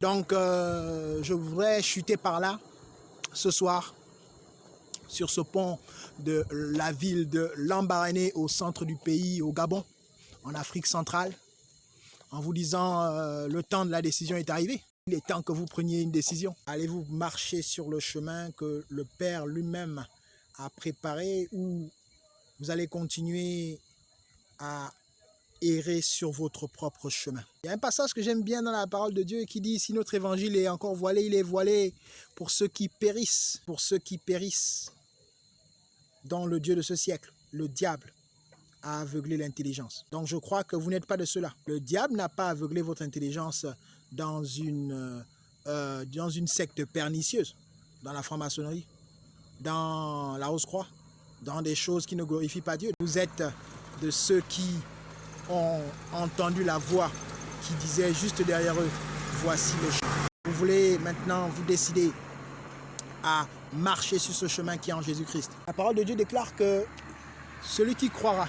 Donc, je voudrais chuter par là, ce soir, sur ce pont de la ville de Lambaréné, au centre du pays, au Gabon, en Afrique centrale, en vous disant le temps de la décision est arrivé. Il est temps que vous preniez une décision. Allez-vous marcher sur le chemin que le Père lui-même a préparé, ou vous allez continuer à errer sur votre propre chemin? Il y a un passage que j'aime bien dans la parole de Dieu qui dit: si notre évangile est encore voilé, il est voilé pour ceux qui périssent, dont le Dieu de ce siècle, le diable, a aveuglé l'intelligence. Donc je crois que vous n'êtes pas de ceux-là. Le diable n'a pas aveuglé votre intelligence dans une secte pernicieuse, dans la franc-maçonnerie, dans la Rose-Croix, dans des choses qui ne glorifient pas Dieu. Vous êtes de ceux qui ont entendu la voix qui disait juste derrière eux: voici le chemin. Vous voulez maintenant vous décider à marcher sur ce chemin qui est en Jésus-Christ. La parole de Dieu déclare que celui qui croira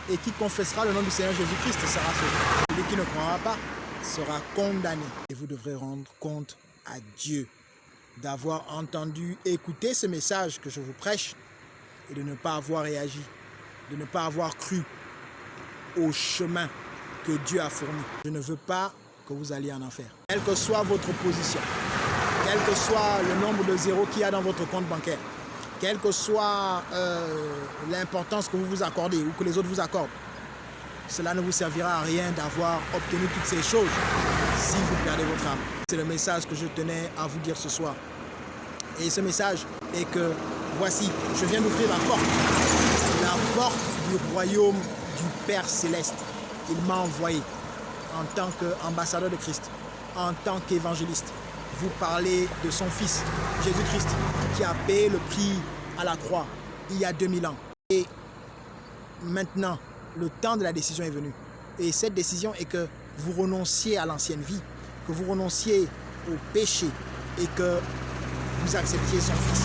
et qui confessera le nom du Seigneur Jésus-Christ sera sauvé. Celui qui ne croira pas sera condamné. Et vous devrez rendre compte à Dieu d'avoir entendu, écouté ce message que je vous prêche et de ne pas avoir réagi, de ne pas avoir cru au chemin que Dieu a fourni. Je ne veux pas que vous alliez en enfer. Quelle que soit votre position, quel que soit le nombre de zéros qu'il y a dans votre compte bancaire, quelle que soit l'importance que vous vous accordez ou que les autres vous accordent, cela ne vous servira à rien d'avoir obtenu toutes ces choses si vous perdez votre âme. C'est le message que je tenais à vous dire ce soir. Et ce message est que voici, je viens d'ouvrir la porte du royaume du Père Céleste. Il m'a envoyé en tant qu'ambassadeur de Christ, en tant qu'évangéliste, vous parler de son Fils, Jésus-Christ, qui a payé le prix à la croix il y a 2000 ans. Et maintenant, le temps de la décision est venu. Et cette décision est que vous renonciez à l'ancienne vie, que vous renonciez au péché et que vous acceptiez son Fils,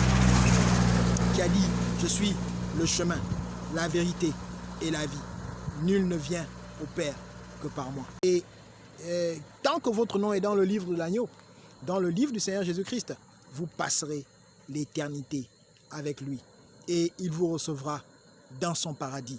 qui a dit: je suis le chemin, la vérité et la vie. Nul ne vient au Père que par moi. Et tant que votre nom est dans le livre de l'agneau, dans le livre du Seigneur Jésus-Christ, vous passerez l'éternité avec lui. Et il vous recevra dans son paradis